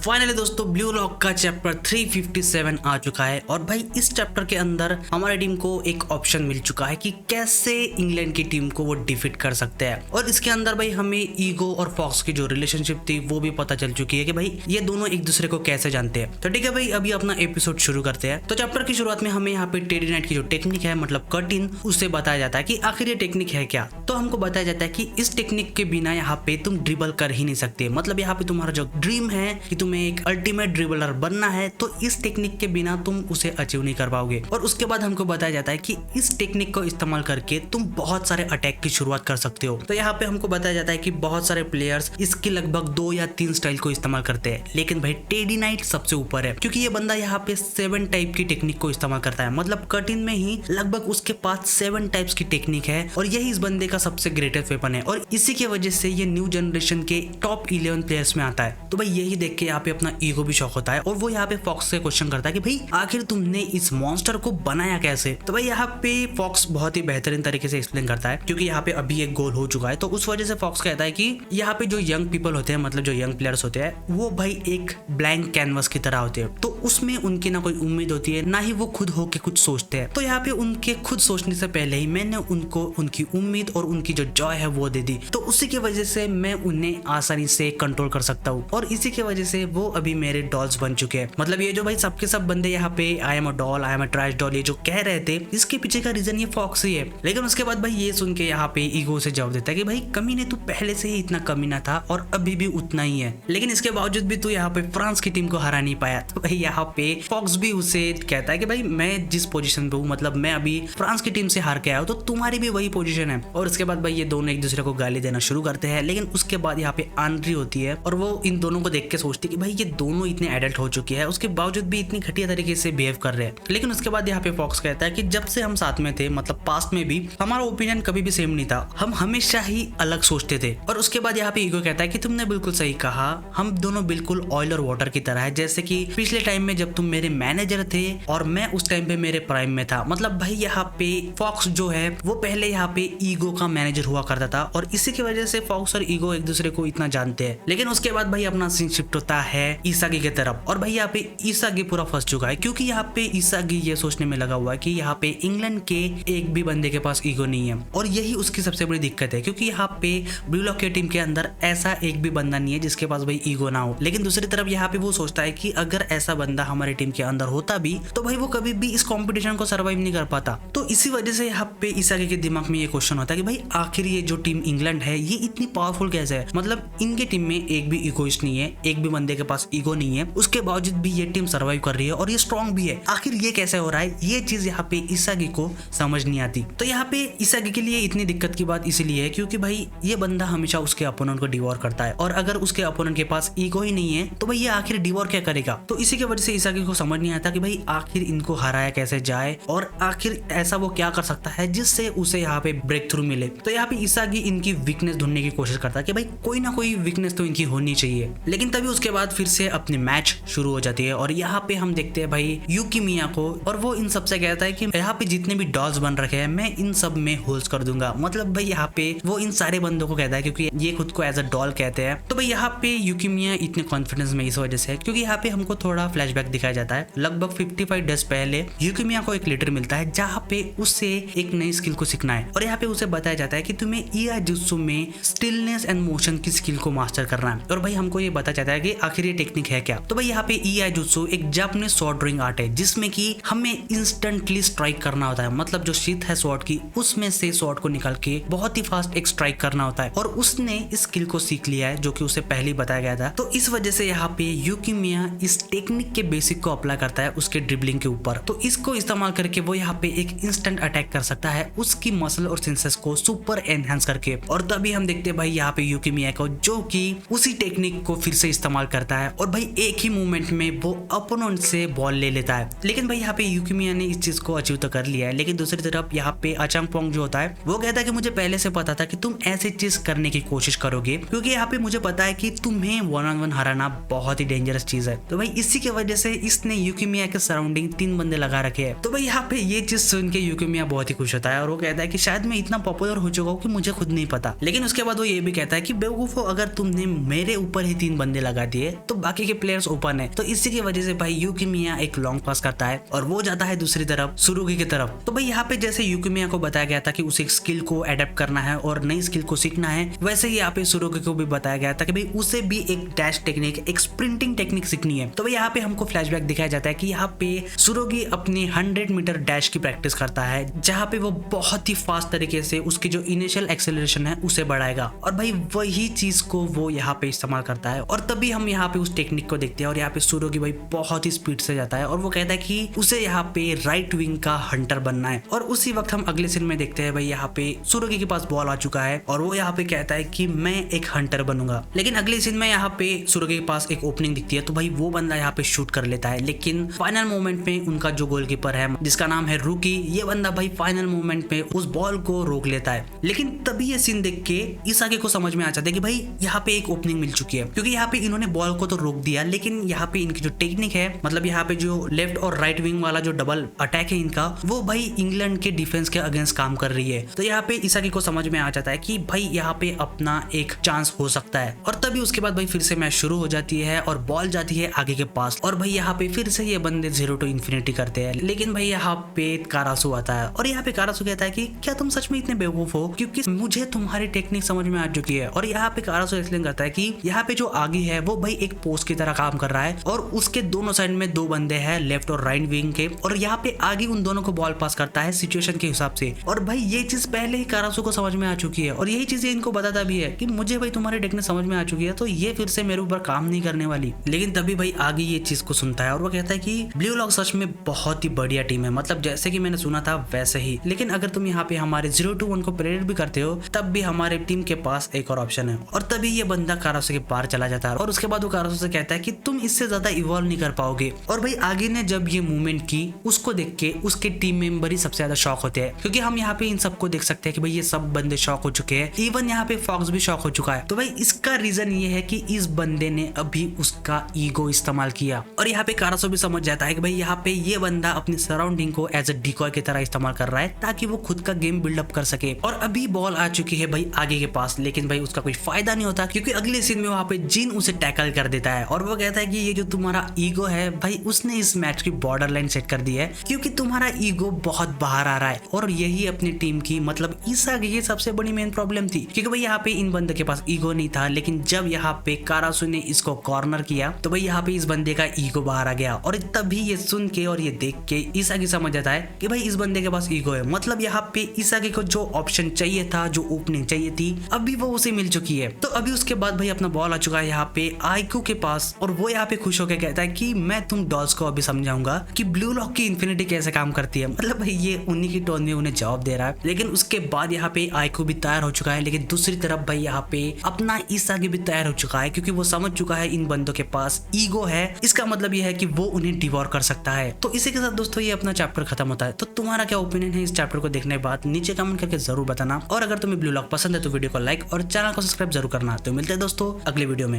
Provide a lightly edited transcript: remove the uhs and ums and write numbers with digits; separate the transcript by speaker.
Speaker 1: Finally दोस्तों blue lock का chapter 357 आ चुका है और भाई इस चैप्टर के अंदर हमारी टीम को एक ऑप्शन मिल चुका है कि कैसे इंग्लैंड की टीम को वो डिफीट कर सकते हैं। और इसके अंदर भाई हमें ईगो और फॉक्स की जो रिलेशनशिप थी वो भी पता चल चुकी है कि भाई ये दोनों एक दूसरे को कैसे जानते हैं। तो ठीक है भाई, अभी अपना एपिसोड शुरू करते हैं। तो चैप्टर की शुरुआत में हमें यहाँ पे टेडी नाइट की जो टेक्निक है मतलब कट इन, उससे बताया जाता है कि आखिर ये टेक्निक है क्या। तो हमको बताया जाता है कि इस टेक्निक के बिना यहाँ पे तुम ड्रिबल कर ही नहीं सकते। मतलब यहाँ पे तुम्हारा जो ड्रीम है कि तुम्हें एक अल्टीमेट ड्रिबलर बनना है तो इस टेक्निक के बिना तुम उसे अचीव नहीं कर पाओगे। और उसके बाद हमको बताया जाता है कि इस टेक्निक को इस्तेमाल करके तुम बहुत सारे अटैक की शुरुआत कर सकते हो। तो यहाँ पे हमको बताया जाता है कि बहुत सारे प्लेयर्स इसकी लगभग 2 या 3 स्टाइल को इस्तेमाल करते हैं, लेकिन भाई टेडी नाइट सबसे ऊपर है क्योंकि ये बंदा यहाँ पे 7 टाइप की टेक्निक को इस्तेमाल करता है। मतलब कट इन में ही लगभग उसके पास 7 टाइप्स की टेक्निक है और यही इस बंदे का सबसे ग्रेटेस्ट वेपन है और इसी की वजह से ये न्यू जनरेशन के टॉप 11 प्लेयर्स में आता है। तो भाई यही देख के यहाँ पे अपना ईगो भी शॉक होता है और वो यहाँ पे फॉक्स से क्वेश्चन करता है कि भाई आखिर तुमने इस मॉन्स्टर को बनाया कैसे। तो भाई यहाँ पे फॉक्स बहुत ही बेहतरीन तरीके से एक्सप्लेन करता है क्योंकि यहाँ पे अभी एक गोल हो चुका है। तो उस वजह से फॉक्स कहता है कि यहाँ पे जो यंग पीपल होते हैं मतलब जो यंग प्लेयर्स होते हैं वो भाई एक ब्लैंक कैनवस की तरह होते हैं। तो उसमें उनकी ना कोई उम्मीद होती है ना ही वो खुद होके कुछ सोचते हैं। तो यहाँ पे उनके खुद सोचने से पहले ही मैंने उनको उनकी उम्मीद और उनकी जो जॉय है वो दे दी। तो उसी की वजह से मैं उन्हें आसानी से कंट्रोल कर सकता हूँ और इसी की वजह से वो अभी मेरे डॉल्स बन चुके हैं। मतलब ये जो भाई सबके सब बंदे यहाँ पे I am a doll, I am a trash doll ये जो कह रहे थे, इसके पीछे का रीजन ये फॉक्स ही है। लेकिन उसके बाद भाई ये सुन के यहाँ पे ईगो से जवाब देता है कि भाई कमीने तू पहले से ही इतना कमीना था और अभी भी उतना ही है, लेकिन इसके बावजूद भी तू यहाँ पे फ्रांस की टीम को हरा नहीं पाया। तो भाई यहाँ पे फॉक्स भी उसे कहता है कि भाई मैं जिस पोजीशन पे हूँ मतलब मैं अभी फ्रांस की टीम से हार के आया हूँ तो तुम्हारी भी वही पोजीशन है। और उसके बाद भाई ये दोनों एक दूसरे को गाली देना शुरू करते हैं। लेकिन उसके बाद यहाँ पे आंद्री होती है और वो इन दोनों को देख के सोचती है कि भाई ये दोनों इतने एडल्ट हो चुके हैं उसके बावजूद भी इतनी घटिया तरीके से बिहेव कर रहे हैं। लेकिन उसके बाद यहाँ पे फॉक्स कहता है कि जब से हम साथ में थे मतलब पास्ट में भी हमारा ओपिनियन कभी भी सेम नहीं था, हम हमेशा ही अलग सोचते थे। और उसके बाद यहाँ पे ईगो कहता है कि तुमने बिल्कुल सही कहा, हम दोनों बिल्कुल ऑयल और वाटर की तरह है। जैसे कि पिछले टाइम में जब तुम मेरे मैनेजर थे और मैं उस टाइम पे मेरे प्राइम में था। मतलब भाई यहाँ पे फॉक्स जो है वो पहले यहाँ पे ईगो का मैनेजर हुआ करता था और इसी की वजह से फॉक्स और ईगो एक दूसरे को इतना जानते हैं। लेकिन उसके बाद भाई अपना सीन शिफ्ट होता है इसागी की तरफ और भाई यहाँ पे इसागी पूरा फंस चुका है क्योंकि यहाँ पे इसागी ये सोचने में लगा हुआ है कि यहाँ पे इंग्लैंड के एक भी बंदे के पास ईगो नहीं है और यही उसकी सबसे बड़ी दिक्कत है क्योंकि यहाँ पे ब्लू लॉक की टीम के अंदर ऐसा एक भी बंदा नहीं है जिसके पास भाई ईगो ना हो। लेकिन दूसरी तरफ यहाँ पे वो सोचता है कि अगर ऐसा बंदा हमारी टीम के अंदर होता भी तो भाई वो कभी भी इस कॉम्पिटिशन को सर्वाइव नहीं कर पाता। तो इसी वजह से यहाँ पे इसागी के दिमाग में ये क्वेश्चन होता है कि भाई आखिर ये जो टीम इंग्लैंड है ये इतनी पावरफुल कैसे है। मतलब इनके टीम में एक भी ईगोइस्ट नहीं है, एक भी बंदे के पास ईगो नहीं है, उसके बावजूद भी ये टीम सर्वाइव कर रही है और ये स्ट्रॉन्ग भी है। आखिर ये कैसे हो रहा है, ये चीज यहाँ पे इसागी को समझ नहीं आती। तो यहाँ पे इसागी के लिए इतनी दिक्कत की बात इसीलिए है क्योंकि भाई ये बंदा हमेशा उसके अपोनेंट को डिवोर करता है और अगर उसके अपोनेंट के पास ईगो ही नहीं है तो भाई ये आखिर डिवोर क्या करेगा। तो इसी की वजह से इसागी को समझ नहीं आता कि भाई आखिर इनको हराया कैसे जाए और आखिर ऐसा वो क्या कर सकता है जिससे उसे यहाँ पे ब्रेक थ्रू मिले। तो यहाँ पे इसागी इनकी वीकनेस ढूंढने की कोशिश करता है कि भाई कोई ना कोई वीकनेस तो इनकी होनी चाहिए। लेकिन तभी उसके बाद फिर से अपनी मैच शुरू हो जाती है और यहाँ पे हम देखते हैं भाई यूकी मिया को और वो इन सबसे कहता है कि यहाँ पे जितने भी डॉल्स बन रखे हैं मैं इन सब में होल्स कर दूंगा। मतलब भाई यहाँ पे वो इन सारे बंदों को कहता है क्योंकि ये खुद को एज अ डॉल कहते हैं। तो भाई यहाँ पे यूकी मिया इतने कॉन्फिडेंस में इस वजह से है क्योंकि यहाँ पे हमको थोड़ा फ्लैशबैक दिखाया जाता है। लगभग 55 डेज पहले यूकी मिया को एक लेटर मिलता है जहाँ पे उससे एक नई स्किल को सीखना है और यहाँ पे उसे बताया जाता है कि तुम्हें ईआई जुत्सु में स्टिलनेस एंड मोशन की स्किल को मास्टर करना है। और भाई हमको ये बताया जाता है कि आखिर ये टेक्निक है क्या। तो भाई यहाँ पे ईआई जुत्सु एक जापानीज स्वॉर्ड ड्राइंग आर्ट है जिसमें कि हमें इंस्टेंटली स्ट्राइक करना होता है। मतलब जो शीथ है स्वॉर्ड की उसमें से स्वॉर्ड को निकाल के बहुत ही फास्ट एक स्ट्राइक करना होता है और उसने इस स्किल को सीख लिया है जो कि उसे पहले ही बताया गया था। तो इस वजह से यहाँ पे यूकी मिया इस टेक्निक के बेसिक को अप्लाई करता है उसके ड्रिबलिंग के ऊपर। तो इसको इस्तेमाल करके वो यहाँ पे एक इंस्टेंट अटैक कर सकता है उसकी मसल और सेंसेस को सुपर एनहांस करके। और तभी हम देखते हैं भाई यहाँ पे यूकी मिया को जो कि उसी टेक्निक को फिर से इस्तेमाल करता है और भाई एक ही मूवमेंट में वो अपोनेंट से बॉल ले लेता है। लेकिन भाई यहाँ पे यूकी मिया ने इस चीज को अचीव तो कर लिया है। लेकिन दूसरी तरफ यहाँ पे अचांगपोंग जो होता है वो कहता है कि मुझे पहले से पता था कि तुम ऐसी चीज करने की कोशिश करोगे क्योंकि यहाँ पे मुझे पता है कि तुम्हें 1-on-1 हराना बहुत ही डेंजरस चीज है। तो भाई इसी की वजह से इसने यूकिमिया के सराउंडिंग 3 बंदे लगा रखे हैं। तो भाई यहाँ पे ये चीज सुन के यूकिमिया बहुत ही खुश होता है और वो कहता है कि शायद मैं इतना पॉपुलर हो चुका हूँ कि मुझे खुद नहीं पता। लेकिन उसके बाद वो ये भी कहता है कि बेवकूफो, अगर तुमने मेरे ऊपर ही 3 बंदे लगा दिए तो बाकी के प्लेयर्स ओपन है। तो इसी की वजह से भाई यूकिमिया एक लॉन्ग पास करता है और वो जाता है दूसरी तरफ सुरुगी की तरफ। तो भाई यहाँ पे जैसे यूकिमिया को बताया गया था कि उसे स्किल को एडेप्ट करना है और नई स्किल को सीखना है, वैसे ही यहाँ पे सुरुगी को भी बताया गया था कि भाई उसे भी एक डैश टेक्निक, एक स्प्रिंटिंग टेक्निक सीखनी है। तो भाई यहाँ पे हमको फ्लैशबैक दिखाया जाता है कि यहाँ पे सुरुगी अपनी 100 मीटर डैश की प्रैक्टिस करता है, जहाँ पे वो बहुत ही फास्ट तरीके से उसकी जो इनिशियल एक्सेलरेशन है उसे बढ़ाएगा और भाई वही चीज को वो यहाँ पे इस्तेमाल करता है। और तभी हम यहाँ पे उस टेक्निक को देखते हैं और यहाँ पे सुरुगी भाई बहुत ही स्पीड से जाता है और वो कहता है कि उसे यहाँ पे राइट विंग का हंटर बनना है। और उसी वक्त हम अगले सीन में देखते हैं भाई यहाँ पे सुरुगी के पास बॉल आ चुका है और वो यहाँ पे कहता है कि मैं एक हंटर बनूंगा। लेकिन अगले सीन में यहाँ पे सुरुगी के पास एक ओपनिंग दिखती है तो भाई वो बंदा यहाँ पे शूट कर लेता है। लेकिन फाइनल मोमेंट में उनका जो गोलकीपर है जिसका नाम है रूकी, ये बंदा भाई फाइनल मोमेंट में उस बॉल को रोक लेता है। लेकिन तभी ये सीन देख के इसागी को समझ में आ जाता है कि भाई यहाँ पे एक ओपनिंग मिल चुकी है, क्योंकि यहाँ पे इन्होंने बॉल को तो रोक दिया लेकिन यहाँ पे इनकी जो टेक्निक है, मतलब यहाँ पे जो लेफ्ट और राइट विंग वाला जो डबल अटैक है इनका, वो भाई इंग्लैंड के डिफेंस के अगेंस्ट काम कर रही है। तो यहाँ पे इसागी को समझ में आ जाता है कि भाई यहाँ पे अपना एक चांस हो सकता है। और तभी उसके बाद भाई फिर से मैच शुरू हो जाती है और बॉल जाती है आगे के पास और भाई यहाँ पे फिर से ये बंदे 0 to infinity करते हैं। लेकिन भाई यहाँ पे कारासू आता है और यहाँ पे कारासू कहता है कि क्या तुम सच में इतने बेवकूफ हो, क्योंकि मुझे तुम्हारी टेक्निक समझ में आ चुकी है। और यहाँ पे कारासू एक्सप्लेन करता है कि यहाँ पे जो आगे है वो भाई एक पोस्ट की तरह काम कर रहा है और उसके दोनों साइड में 2 बंदे हैं, लेफ्ट और राइट विंग के, और यहाँ पे आगे उन दोनों को बॉल पास करता है सिचुएशन के हिसाब से। और भाई ये चीज पहले ही कारासू को समझ में आ चुकी है और यही चीज इनको बताता भी है कि मुझे भाई तुम्हारी टेक्निक समझ में आ चुकी है, तो ये फिर से मेरे ऊपर काम नहीं करने वाली। लेकिन तभी भाई आगे ये चीज को सुनता है और वो कहता है कि ब्लू लॉक सच में बहुत ही बढ़िया टीम है, मतलब जैसे कि मैंने सुना था वैसे ही। लेकिन अगर तुम यहाँ पे हमारे 0 to 1 को प्रेरित भी करते हो तब भी हमारे टीम के पास एक और ऑप्शन है। और तभी ये बंदा कारासू के पार चला जाता है और उसके बाद वो कारासू से कहता है कि तुम इससे ज्यादा इवॉल्व नहीं कर पाओगे। और भाई आगे ने जब ये मूवमेंट की उसको देख के उसके टीम मेंबर ही सबसे ज्यादा शॉक होते हैं, क्योंकि हम यहाँ पे इन सबको देख सकते हैं कि भाई ये सब बंदे शॉक हो चुके हैं, इवन यहाँ पे फॉक्स भी शॉक हो चुका है। तो भाई इसका रीजन ये है कि इस बंदे ने अभी उसका ईगो इस्तेमाल किया। और यहाँ पे कारासू भी समझ जाता है कि भाई यहाँ पे ये बंदा अपनी सराउंडिंग को एज अ डिकॉय की तरह इस्तेमाल कर रहा है ताकि वो खुद का गेम बिल्डअप कर सके। और अभी बॉल आ चुकी है भाई आगे के पास, लेकिन भाई उसका कोई फायदा नहीं होता, क्योंकि अगले सीन में वहाँ पे जिन उसे टैकल कर देता है और वो कहता है कि ये जो तुम्हारा ईगो है भाई उसने इस मैच की बॉर्डर लाइन सेट कर दी है, क्योंकि तुम्हारा ईगो बहुत बाहर आ रहा है। और यही अपनी टीम की, मतलब इसागी की सबसे बड़ी मेन प्रॉब्लम थी, क्योंकि भाई यहाँ पे इन बंदे के पास ईगो नहीं था। लेकिन जब यहाँ पे कारासू ने इसको कॉर्नर किया तो भाई यहाँ पे इस बंदे का ईगो बाहर आ गया। और तभी ये सुन के और ये देख के इसागी समझ जाता है कि भाई इस बंदे के पास ईगो है, मतलब यहाँ पे इसागी को जो ऑप्शन चाहिए था, जो ओपनिंग चाहिए थी, अभी वो उसे मिल चुकी है। तो अभी उसके बाद भाई अपना बॉल आ चुका है यहाँ पे आईक्यू के पास और वो यहाँ पे खुश होकर कहता है कि मैं तुम डॉल्स को अभी समझाऊंगा कि ब्लू लॉक की इन्फिनिटी कैसे काम करती है। मतलब भाई ये उन्हीं की टोन में उन्हें जवाब दे रहा है। लेकिन उसके बाद यहाँ पे आईक्यू भी तैयार हो चुका है, लेकिन दूसरी तरफ भाई यहाँ पे अपना इसागी भी तैयार हो चुका है, क्योंकि वो समझ चुका है इन बंदों के पास ईगो है। इसका मतलब ये है कि वो उन्हें डिवोर कर सकता है। तो इसी के साथ दोस्तों ये अपना चैप्टर खत्म होता है। तो तुम्हारा क्या ओपिनियन है इस चैप्टर को देखने के बाद नीचे कमेंट करके जरूर बताना। और अगर तुम्हें ब्लू लॉक पसंद है तो वीडियो को लाइक और चैनल को सब्सक्राइब जरूर करना। तो मिलते हैं दोस्तों अगले वीडियो में।